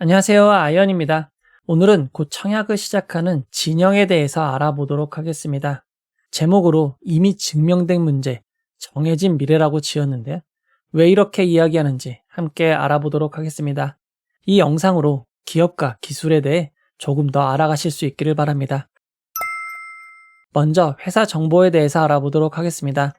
안녕하세요. 아이언입니다. 오늘은 곧 청약을 시작하는 진영에 대해서 알아보도록 하겠습니다. 제목으로 이미 증명된 문제, 정해진 미래라고 지었는데 왜 이렇게 이야기하는지 함께 알아보도록 하겠습니다. 이 영상으로 기업과 기술에 대해 조금 더 알아가실 수 있기를 바랍니다. 먼저 회사 정보에 대해서 알아보도록 하겠습니다.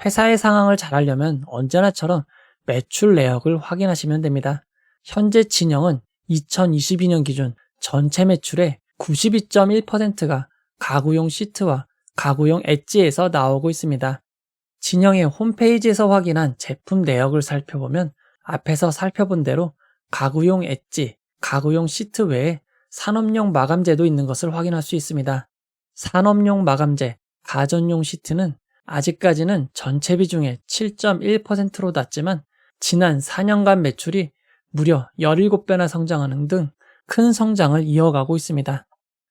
회사의 상황을 잘 알려면 언제나처럼 매출 내역을 확인하시면 됩니다. 현재 진영은 2022년 기준 전체 매출의 92.1%가 가구용 시트와 가구용 엣지에서 나오고 있습니다. 진영의 홈페이지에서 확인한 제품 내역을 살펴보면 앞에서 살펴본 대로 가구용 엣지, 가구용 시트 외에 산업용 마감재도 있는 것을 확인할 수 있습니다. 산업용 마감재, 가전용 시트는 아직까지는 전체 비중의 7.1%로 낮지만 지난 4년간 매출이 무려 17배나 성장하는 등 큰 성장을 이어가고 있습니다.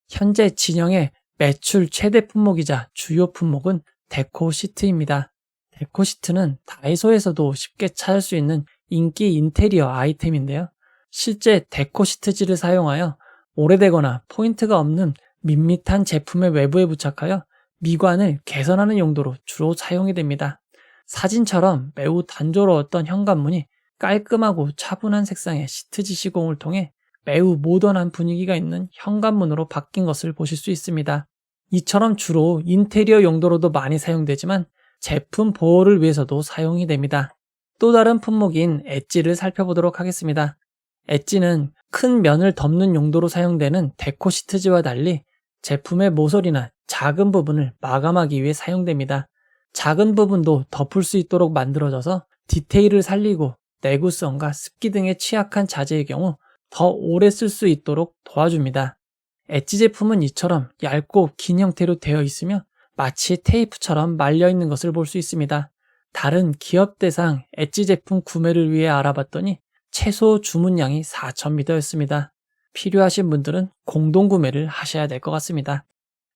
현재 진영의 매출 최대 품목이자 주요 품목은 데코 시트입니다. 데코 시트는 다이소에서도 쉽게 찾을 수 있는 인기 인테리어 아이템인데요. 실제 데코 시트지를 사용하여 오래되거나 포인트가 없는 밋밋한 제품의 외부에 부착하여 미관을 개선하는 용도로 주로 사용이 됩니다. 사진처럼 매우 단조로웠던 현관문이 깔끔하고 차분한 색상의 시트지 시공을 통해 매우 모던한 분위기가 있는 현관문으로 바뀐 것을 보실 수 있습니다. 이처럼 주로 인테리어 용도로도 많이 사용되지만 제품 보호를 위해서도 사용이 됩니다. 또 다른 품목인 엣지를 살펴보도록 하겠습니다. 엣지는 큰 면을 덮는 용도로 사용되는 데코 시트지와 달리 제품의 모서리나 작은 부분을 마감하기 위해 사용됩니다. 작은 부분도 덮을 수 있도록 만들어져서 디테일을 살리고 내구성과 습기 등에 취약한 자재의 경우 더 오래 쓸 수 있도록 도와줍니다. 엣지 제품은 이처럼 얇고 긴 형태로 되어 있으며 마치 테이프처럼 말려 있는 것을 볼 수 있습니다. 다른 기업 대상 엣지 제품 구매를 위해 알아봤더니 최소 주문량이 4,000m였습니다. 필요하신 분들은 공동 구매를 하셔야 될 것 같습니다.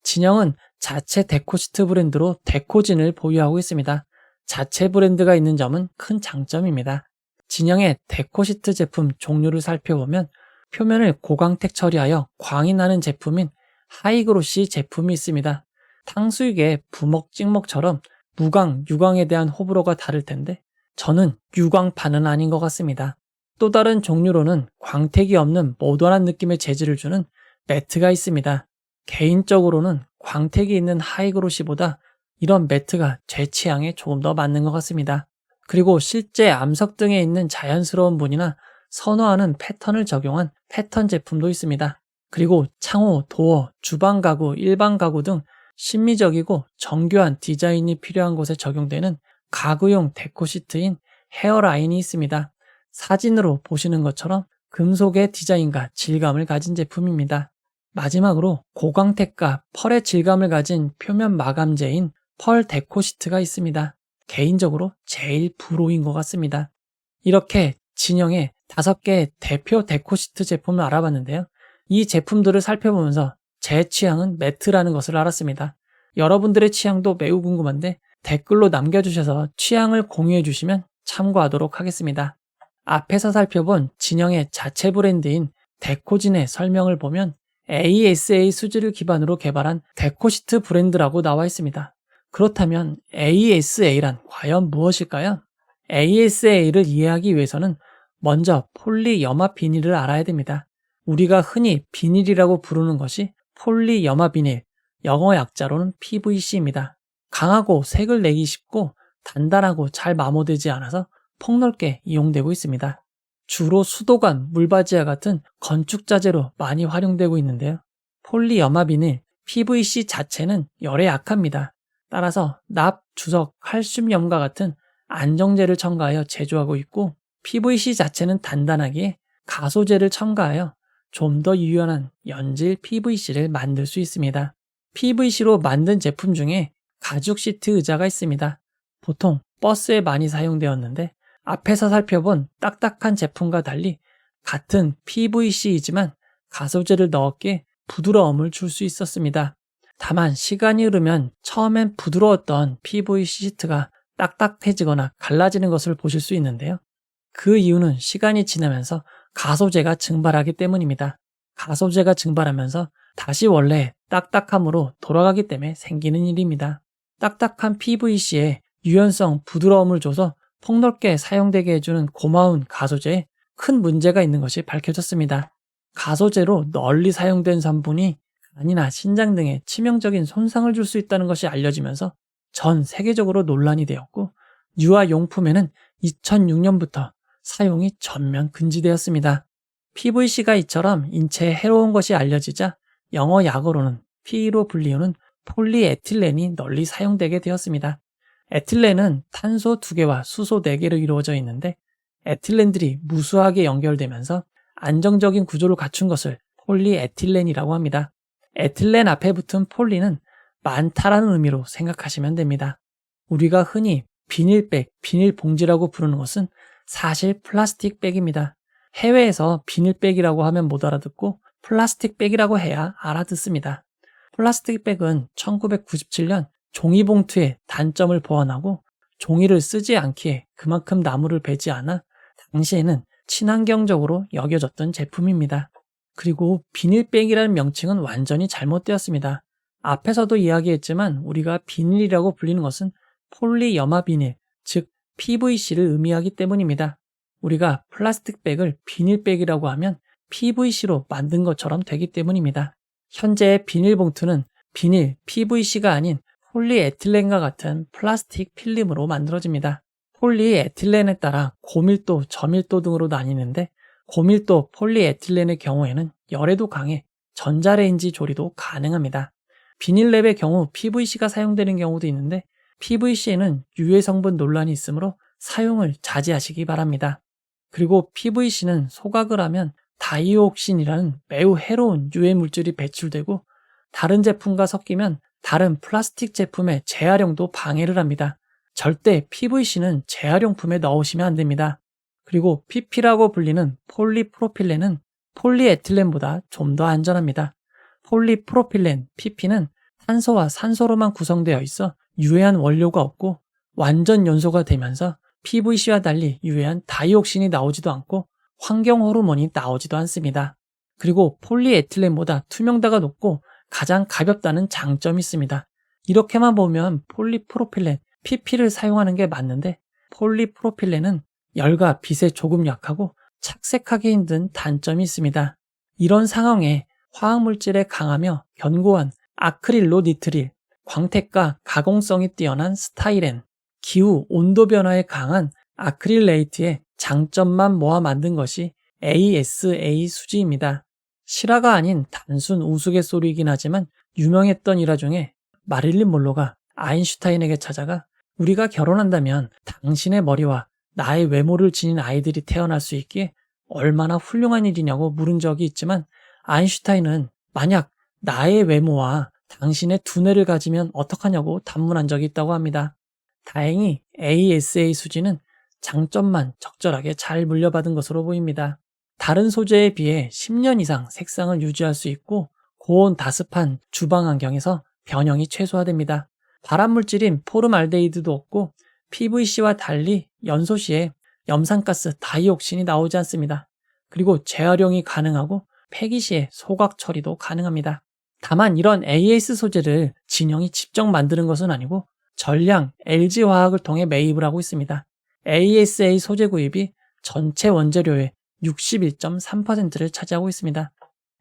진영은 자체 데코시트 브랜드로 데코진을 보유하고 있습니다. 자체 브랜드가 있는 점은 큰 장점입니다. 진영의 데코시트 제품 종류를 살펴보면 표면을 고광택 처리하여 광이 나는 제품인 하이그로시 제품이 있습니다. 탕수육의 부먹 찍먹처럼 무광, 유광에 대한 호불호가 다를 텐데 저는 유광파는 아닌 것 같습니다. 또 다른 종류로는 광택이 없는 모던한 느낌의 재질을 주는 매트가 있습니다. 개인적으로는 광택이 있는 하이그로시보다 이런 매트가 제 취향에 조금 더 맞는 것 같습니다. 그리고 실제 암석 등에 있는 자연스러운 무늬나 선호하는 패턴을 적용한 패턴 제품도 있습니다. 그리고 창호, 도어, 주방 가구, 일반 가구 등 심미적이고 정교한 디자인이 필요한 곳에 적용되는 가구용 데코 시트인 헤어라인이 있습니다. 사진으로 보시는 것처럼 금속의 디자인과 질감을 가진 제품입니다. 마지막으로 고광택과 펄의 질감을 가진 표면 마감재인 펄 데코 시트가 있습니다. 개인적으로 제일 불호인 것 같습니다. 이렇게 진영의 5개의 대표 데코 시트 제품을 알아봤는데요. 이 제품들을 살펴보면서 제 취향은 매트라는 것을 알았습니다. 여러분들의 취향도 매우 궁금한데 댓글로 남겨주셔서 취향을 공유해 주시면 참고하도록 하겠습니다. 앞에서 살펴본 진영의 자체 브랜드인 데코진의 설명을 보면 ASA 수지를 기반으로 개발한 데코시트 브랜드라고 나와 있습니다. 그렇다면 ASA란 과연 무엇일까요? ASA를 이해하기 위해서는 먼저 폴리염화 비닐을 알아야 됩니다. 우리가 흔히 비닐이라고 부르는 것이 폴리염화 비닐, 영어 약자로는 PVC입니다. 강하고 색을 내기 쉽고 단단하고 잘 마모되지 않아서 폭넓게 이용되고 있습니다. 주로 수도관, 물바지와 같은 건축 자재로 많이 활용되고 있는데요. 폴리염화 비닐, PVC 자체는 열에 약합니다. 따라서 납, 주석, 칼슘염과 같은 안정제를 첨가하여 제조하고 있고 PVC 자체는 단단하기에 가소제를 첨가하여 좀 더 유연한 연질 PVC를 만들 수 있습니다. PVC로 만든 제품 중에 가죽 시트 의자가 있습니다. 보통 버스에 많이 사용되었는데 앞에서 살펴본 딱딱한 제품과 달리 같은 PVC이지만 가소제를 넣었기에 부드러움을 줄 수 있었습니다. 다만 시간이 흐르면 처음엔 부드러웠던 PVC 시트가 딱딱해지거나 갈라지는 것을 보실 수 있는데요. 그 이유는 시간이 지나면서 가소재가 증발하기 때문입니다. 가소재가 증발하면서 다시 원래 딱딱함으로 돌아가기 때문에 생기는 일입니다. 딱딱한 PVC에 유연성, 부드러움을 줘서 폭넓게 사용되게 해주는 고마운 가소재에 큰 문제가 있는 것이 밝혀졌습니다. 가소재로 널리 사용된 성분이 간이나 신장 등에 치명적인 손상을 줄 수 있다는 것이 알려지면서 전 세계적으로 논란이 되었고, 유아용품에는 2006년부터 사용이 전면 금지되었습니다. PVC가 이처럼 인체에 해로운 것이 알려지자 영어 약어로는 P로 불리우는 폴리에틸렌이 널리 사용되게 되었습니다. 에틸렌은 탄소 2개와 수소 4개로 이루어져 있는데, 에틸렌들이 무수하게 연결되면서 안정적인 구조를 갖춘 것을 폴리에틸렌이라고 합니다. 에틸렌 앞에 붙은 폴리는 많다라는 의미로 생각하시면 됩니다. 우리가 흔히 비닐백, 비닐봉지라고 부르는 것은 사실 플라스틱 백입니다. 해외에서 비닐백이라고 하면 못 알아듣고 플라스틱 백이라고 해야 알아듣습니다. 플라스틱 백은 1997년 종이봉투의 단점을 보완하고 종이를 쓰지 않기에 그만큼 나무를 베지 않아 당시에는 친환경적으로 여겨졌던 제품입니다. 그리고 비닐백이라는 명칭은 완전히 잘못되었습니다. 앞에서도 이야기했지만 우리가 비닐이라고 불리는 것은 폴리염화 비닐, 즉 PVC를 의미하기 때문입니다. 우리가 플라스틱 백을 비닐백이라고 하면 PVC로 만든 것처럼 되기 때문입니다. 현재의 비닐봉투는 비닐, PVC가 아닌 폴리에틸렌과 같은 플라스틱 필름으로 만들어집니다. 폴리에틸렌에 따라 고밀도, 저밀도 등으로 나뉘는데, 고밀도 폴리에틸렌의 경우에는 열에도 강해 전자레인지 조리도 가능합니다. 비닐랩의 경우 PVC가 사용되는 경우도 있는데, PVC에는 유해 성분 논란이 있으므로 사용을 자제하시기 바랍니다. 그리고 PVC는 소각을 하면 다이옥신이라는 매우 해로운 유해 물질이 배출되고, 다른 제품과 섞이면 다른 플라스틱 제품의 재활용도 방해를 합니다. 절대 PVC는 재활용품에 넣으시면 안 됩니다. 그리고 PP라고 불리는 폴리프로필렌은 폴리에틸렌보다 좀 더 안전합니다. 폴리프로필렌, PP는 탄소와 산소로만 구성되어 있어 유해한 원료가 없고 완전 연소가 되면서 PVC와 달리 유해한 다이옥신이 나오지도 않고 환경 호르몬이 나오지도 않습니다. 그리고 폴리에틸렌보다 투명도가 높고 가장 가볍다는 장점이 있습니다. 이렇게만 보면 폴리프로필렌, PP를 사용하는 게 맞는데, 폴리프로필렌은 열과 빛에 조금 약하고 착색하기 힘든 단점이 있습니다. 이런 상황에 화학물질에 강하며 견고한 아크릴로 니트릴, 광택과 가공성이 뛰어난 스타이렌, 기후, 온도 변화에 강한 아크릴레이트의 장점만 모아 만든 것이 ASA 수지입니다. 실화가 아닌 단순 우스갯소리이긴 하지만 유명했던 일화 중에 마릴린 monroe가 아인슈타인에게 찾아가 우리가 결혼한다면 당신의 머리와 나의 외모를 지닌 아이들이 태어날 수 있기에 얼마나 훌륭한 일이냐고 물은 적이 있지만, 아인슈타인은 만약 나의 외모와 당신의 두뇌를 가지면 어떡하냐고 단문한 적이 있다고 합니다. 다행히 ASA 수지는 장점만 적절하게 잘 물려받은 것으로 보입니다. 다른 소재에 비해 10년 이상 색상을 유지할 수 있고, 고온 다습한 주방 환경에서 변형이 최소화됩니다. 발암물질인 포름알데히드도 없고, PVC와 달리 연소 시에 염산가스 다이옥신이 나오지 않습니다. 그리고 재활용이 가능하고 폐기 시에 소각 처리도 가능합니다. 다만 이런 AS 소재를 진영이 직접 만드는 것은 아니고 전량 LG화학을 통해 매입을 하고 있습니다. ASA 소재 구입이 전체 원재료의 61.3%를 차지하고 있습니다.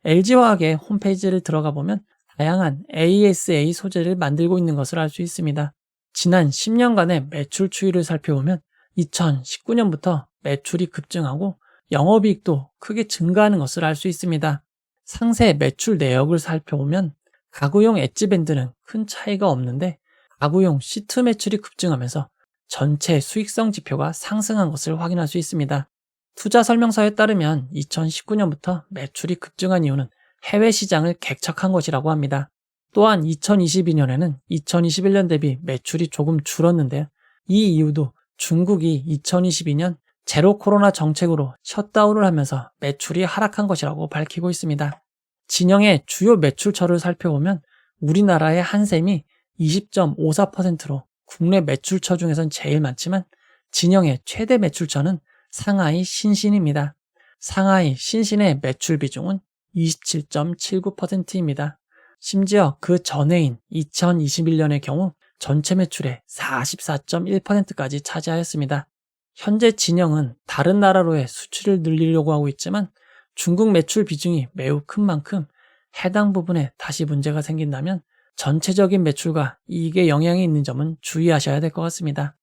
LG화학의 홈페이지를 들어가 보면 다양한 ASA 소재를 만들고 있는 것을 알 수 있습니다. 지난 10년간의 매출 추이를 살펴보면 2019년부터 매출이 급증하고 영업이익도 크게 증가하는 것을 알 수 있습니다. 상세 매출 내역을 살펴보면 가구용 엣지밴드는 큰 차이가 없는데, 가구용 시트 매출이 급증하면서 전체 수익성 지표가 상승한 것을 확인할 수 있습니다. 투자 설명서에 따르면 2019년부터 매출이 급증한 이유는 해외 시장을 개척한 것이라고 합니다. 또한 2022년에는 2021년 대비 매출이 조금 줄었는데요. 이 이유도 중국이 2022년 제로 코로나 정책으로 셧다운을 하면서 매출이 하락한 것이라고 밝히고 있습니다. 진영의 주요 매출처를 살펴보면 우리나라의 한샘이 20.54%로 국내 매출처 중에선 제일 많지만, 진영의 최대 매출처는 상하이 신신입니다. 상하이 신신의 매출 비중은 27.79%입니다. 심지어 그 전해인 2021년의 경우 전체 매출의 44.1%까지 차지하였습니다. 현재 진영은 다른 나라로의 수출을 늘리려고 하고 있지만 중국 매출 비중이 매우 큰 만큼 해당 부분에 다시 문제가 생긴다면 전체적인 매출과 이익에 영향이 있는 점은 주의하셔야 될 것 같습니다.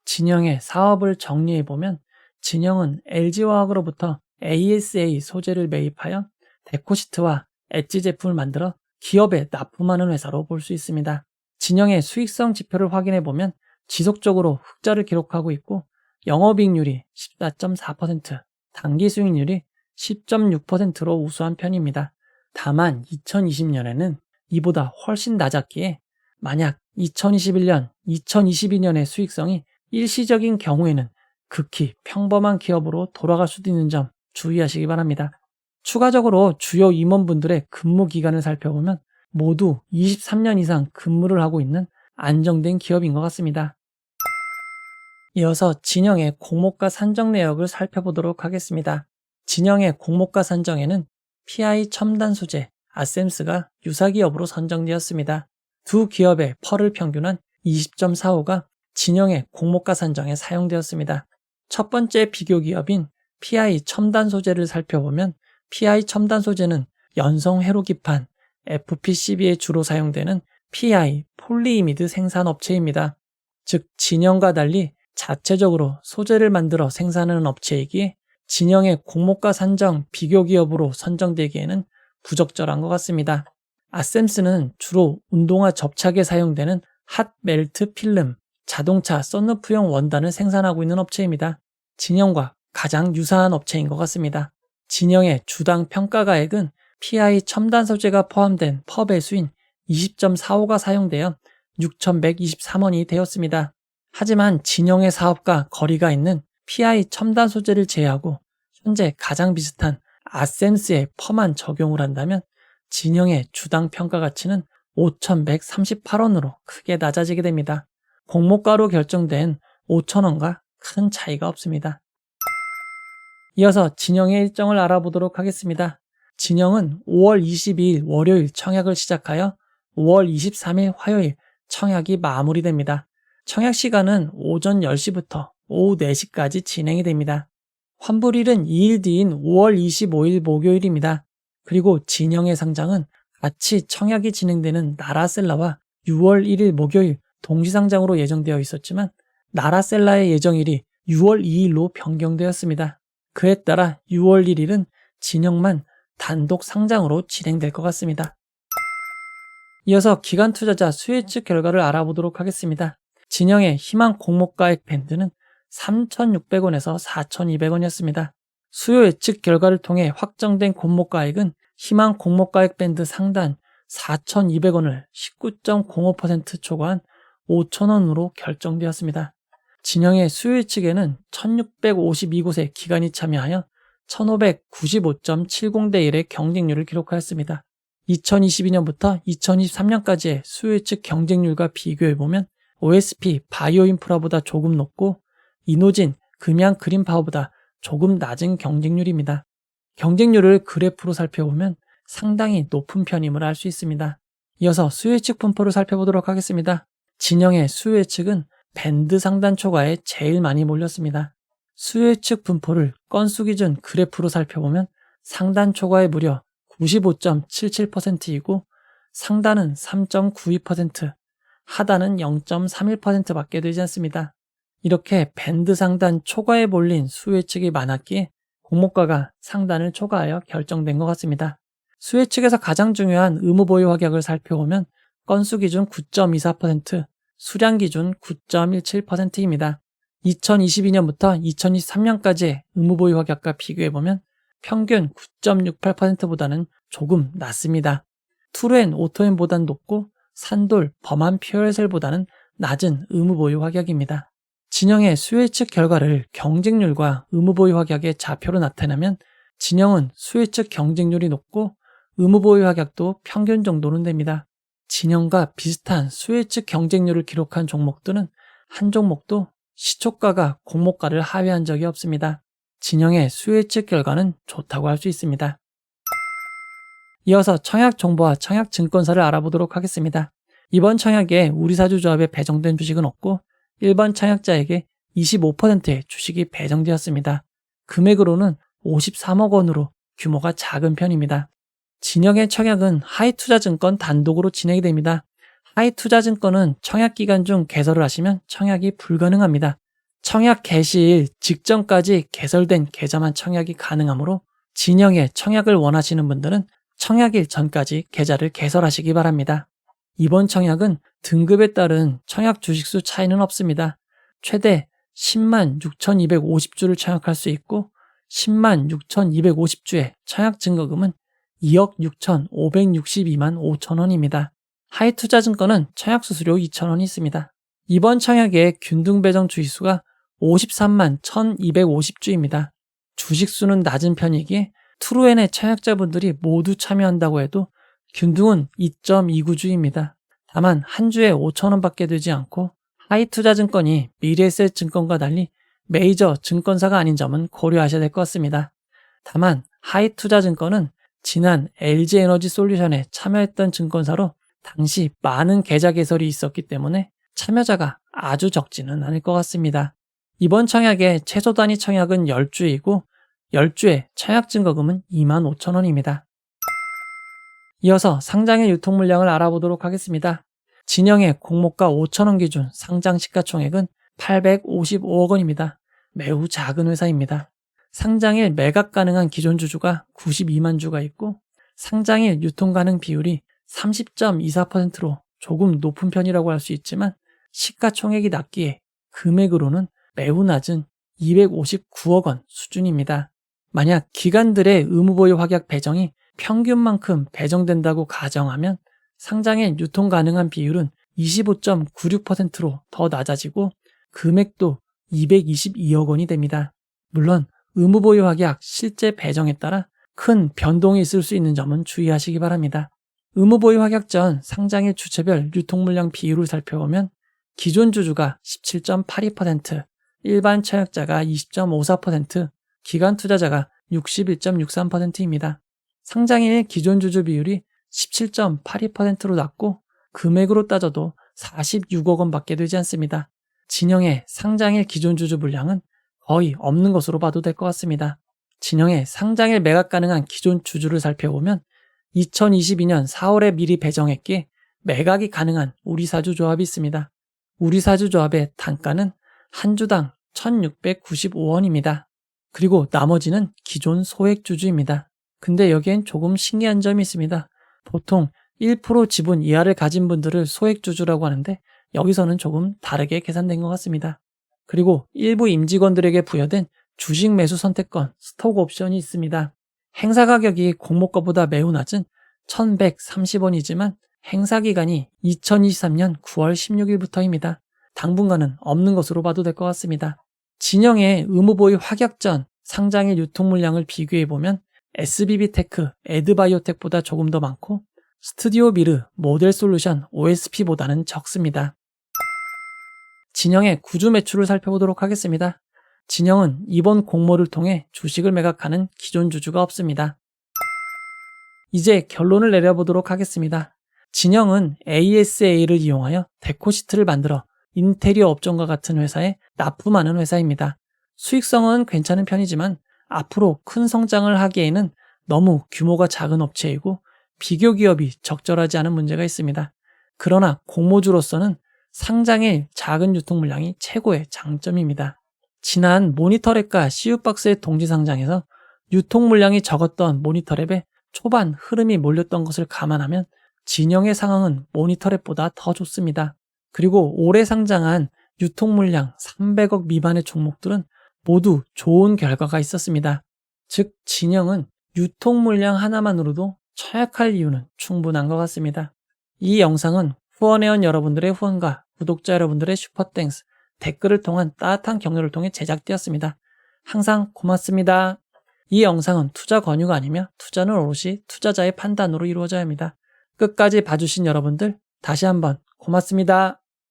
진영의 사업을 정리해보면 진영은 LG화학으로부터 ASA 소재를 매입하여 데코시트와 엣지 제품을 만들어 기업에 납품하는 회사로 볼 수 있습니다. 진영의 수익성 지표를 확인해보면 지속적으로 흑자를 기록하고 있고 영업이익률이 14.4%, 당기수익률이 10.6%로 우수한 편입니다. 다만 2020년에는 이보다 훨씬 낮았기에 만약 2021년, 2022년의 수익성이 일시적인 경우에는 극히 평범한 기업으로 돌아갈 수도 있는 점 주의하시기 바랍니다. 추가적으로 주요 임원분들의 근무 기간을 살펴보면 모두 23년 이상 근무를 하고 있는 안정된 기업인 것 같습니다. 이어서 진영의 공모가 산정 내역을 살펴보도록 하겠습니다. 진영의 공모가 산정에는 PI 첨단 소재, 아셈스가 유사 기업으로 선정되었습니다. 두 기업의 펄을 평균한 20.45가 진영의 공모가 산정에 사용되었습니다. 첫 번째 비교 기업인 PI 첨단 소재를 살펴보면 PI 첨단 소재는 연성 회로기판 FPCB에 주로 사용되는 PI 폴리이미드 생산 업체입니다. 즉 진영과 달리 자체적으로 소재를 만들어 생산하는 업체이기에 진영의 공모가 산정 비교 기업으로 선정되기에는 부적절한 것 같습니다. 아셈스는 주로 운동화 접착에 사용되는 핫 멜트 필름, 자동차 썬루프용 원단을 생산하고 있는 업체입니다. 진영과 가장 유사한 업체인 것 같습니다. 진영의 주당 평가가액은 PI 첨단 소재가 포함된 퍼 배수인 20.45가 사용되어 6,123원이 되었습니다. 하지만 진영의 사업과 거리가 있는 PI 첨단 소재를 제외하고 현재 가장 비슷한 아셈스의 퍼만 적용을 한다면 진영의 주당 평가 가치는 5,138원으로 크게 낮아지게 됩니다. 공모가로 결정된 5,000원과 큰 차이가 없습니다. 이어서 진영의 일정을 알아보도록 하겠습니다. 진영은 5월 22일 월요일 청약을 시작하여 5월 23일 화요일 청약이 마무리됩니다. 청약 시간은 오전 10시부터 오후 4시까지 진행이 됩니다. 환불일은 2일 뒤인 5월 25일 목요일입니다. 그리고 진영의 상장은 같이 청약이 진행되는 나라셀라와 6월 1일 목요일 동시상장으로 예정되어 있었지만 나라셀라의 예정일이 6월 2일로 변경되었습니다. 그에 따라 6월 1일은 진영만 단독 상장으로 진행될 것 같습니다. 이어서 기관 투자자 수혜측 결과를 알아보도록 하겠습니다. 진영의 희망 공모가액 밴드는 3,600원에서 4,200원이었습니다. 수요 예측 결과를 통해 확정된 공모가액은 희망 공모가액 밴드 상단 4,200원을 19.05% 초과한 5,000원으로 결정되었습니다. 진영의 수요 예측에는 1,652곳의 기관이 참여하여 1,595.70대 1의 경쟁률을 기록하였습니다. 2022년부터 2023년까지의 수요 예측 경쟁률과 비교해보면 OSP 바이오 인프라보다 조금 높고 이노진 금양 그린파워보다 조금 낮은 경쟁률입니다. 경쟁률을 그래프로 살펴보면 상당히 높은 편임을 알 수 있습니다. 이어서 수요 예측 분포를 살펴보도록 하겠습니다. 진영의 수요 예측은 밴드 상단 초과에 제일 많이 몰렸습니다. 수요 예측 분포를 건수 기준 그래프로 살펴보면 상단 초과에 무려 95.77%이고 상단은 3.92%, 하단은 0.31%밖에 되지 않습니다. 이렇게 밴드 상단 초과에 몰린 수요 예측이 많았기에 공모가가 상단을 초과하여 결정된 것 같습니다. 수요 예측에서 가장 중요한 의무보유 확약을 살펴보면 건수 기준 9.24%, 수량 기준 9.17%입니다. 2022년부터 2023년까지의 의무보유 확약과 비교해보면 평균 9.68%보다는 조금 낮습니다. 투르앤 오토앤보다는 높고 산돌, 범한 퓨어셀보다는 낮은 의무보유 확약입니다. 진영의 수요 예측 결과를 경쟁률과 의무보유 확약의 좌표로 나타내면 진영은 수요 예측 경쟁률이 높고 의무보유 확약도 평균 정도는 됩니다. 진영과 비슷한 수요 예측 경쟁률을 기록한 종목들은 한 종목도 시초가가 공모가를 하회한 적이 없습니다. 진영의 수요 예측 결과는 좋다고 할 수 있습니다. 이어서 청약 정보와 청약 증권사를 알아보도록 하겠습니다. 이번 청약에 우리사주조합에 배정된 주식은 없고 일반 청약자에게 25%의 주식이 배정되었습니다. 금액으로는 53억 원으로 규모가 작은 편입니다. 진영의 청약은 하이투자증권 단독으로 진행이 됩니다. 하이투자증권은 청약기간 중 개설을 하시면 청약이 불가능합니다. 청약 개시일 직전까지 개설된 계좌만 청약이 가능하므로 진영의 청약을 원하시는 분들은 청약일 전까지 계좌를 개설하시기 바랍니다. 이번 청약은 등급에 따른 청약 주식수 차이는 없습니다. 최대 10만 6,250주를 청약할 수 있고 10만 6,250주의 청약 증거금은 2억 6,562만 5천 원입니다. 하이투자증권은 청약 수수료 2,000원이 있습니다. 이번 청약의 균등 배정 주식수가 53만 1,250주입니다. 주식수는 낮은 편이기에 트루엔의 청약자분들이 모두 참여한다고 해도 균등은 2.29주입니다. 다만 한 주에 5,000원 밖에 되지 않고 하이투자증권이 미래에셋증권과 달리 메이저 증권사가 아닌 점은 고려하셔야 될 것 같습니다. 다만 하이투자증권은 지난 LG에너지솔루션에 참여했던 증권사로 당시 많은 계좌 개설이 있었기 때문에 참여자가 아주 적지는 않을 것 같습니다. 이번 청약의 최소 단위 청약은 10주이고 10주의 청약 증거금은 25,000원입니다. 이어서 상장일 유통 물량을 알아보도록 하겠습니다. 진영의 공모가 5,000원 기준 상장 시가총액은 855억 원입니다. 매우 작은 회사입니다. 상장일 매각 가능한 기존 주주가 92만 주가 있고 상장일 유통 가능 비율이 30.24%로 조금 높은 편이라고 할 수 있지만 시가총액이 낮기에 금액으로는 매우 낮은 259억 원 수준입니다. 만약 기관들의 의무보유 확약 배정이 평균만큼 배정된다고 가정하면 상장일 유통 가능한 비율은 25.96%로 더 낮아지고 금액도 222억 원이 됩니다. 물론 의무보유 확약 실제 배정에 따라 큰 변동이 있을 수 있는 점은 주의하시기 바랍니다. 의무보유 확약 전 상장일 주체별 유통 물량 비율을 살펴보면 기존 주주가 17.82%, 일반 청약자가 20.54%, 기관 투자자가 61.63%입니다. 상장일 기존 주주 비율이 17.82%로 낮고 금액으로 따져도 46억 원밖에 되지 않습니다. 진영의 상장일 기존 주주 물량은 거의 없는 것으로 봐도 될 것 같습니다. 진영의 상장일 매각 가능한 기존 주주를 살펴보면 2022년 4월에 미리 배정했기에 매각이 가능한 우리사주조합이 있습니다. 우리사주조합의 단가는 한 주당 1,695원입니다. 그리고 나머지는 기존 소액주주입니다. 근데 여기엔 조금 신기한 점이 있습니다. 보통 1% 지분 이하를 가진 분들을 소액주주라고 하는데 여기서는 조금 다르게 계산된 것 같습니다. 그리고 일부 임직원들에게 부여된 주식 매수 선택권, 스톡 옵션이 있습니다. 행사 가격이 공모가보다 매우 낮은 1,130원이지만 행사 기간이 2023년 9월 16일부터입니다. 당분간은 없는 것으로 봐도 될 것 같습니다. 진영의 의무보유 확약 전 상장일 유통 물량을 비교해보면 SBB테크, 에드바이오텍보다 조금 더 많고 스튜디오 미르, 모델솔루션, OSP보다는 적습니다. 진영의 구주 매출을 살펴보도록 하겠습니다. 진영은 이번 공모를 통해 주식을 매각하는 기존 주주가 없습니다. 이제 결론을 내려보도록 하겠습니다. 진영은 ASA를 이용하여 데코시트를 만들어 인테리어 업종과 같은 회사에 납품하는 회사입니다. 수익성은 괜찮은 편이지만 앞으로 큰 성장을 하기에는 너무 규모가 작은 업체이고 비교 기업이 적절하지 않은 문제가 있습니다. 그러나 공모주로서는 상장일 작은 유통 물량이 최고의 장점입니다. 지난 모니터랩과 CU박스의 동시 상장에서 유통 물량이 적었던 모니터랩에 초반 흐름이 몰렸던 것을 감안하면 진영의 상황은 모니터랩보다 더 좋습니다. 그리고 올해 상장한 유통 물량 300억 미만의 종목들은 모두 좋은 결과가 있었습니다. 즉 진영은 유통 물량 하나만으로도 청약할 이유는 충분한 것 같습니다. 이 영상은 후원회원 여러분들의 후원과 구독자 여러분들의 슈퍼땡스, 댓글을 통한 따뜻한 격려를 통해 제작되었습니다. 항상 고맙습니다. 이 영상은 투자 권유가 아니며 투자는 오롯이 투자자의 판단으로 이루어져야 합니다. 끝까지 봐주신 여러분들 다시 한번 고맙습니다.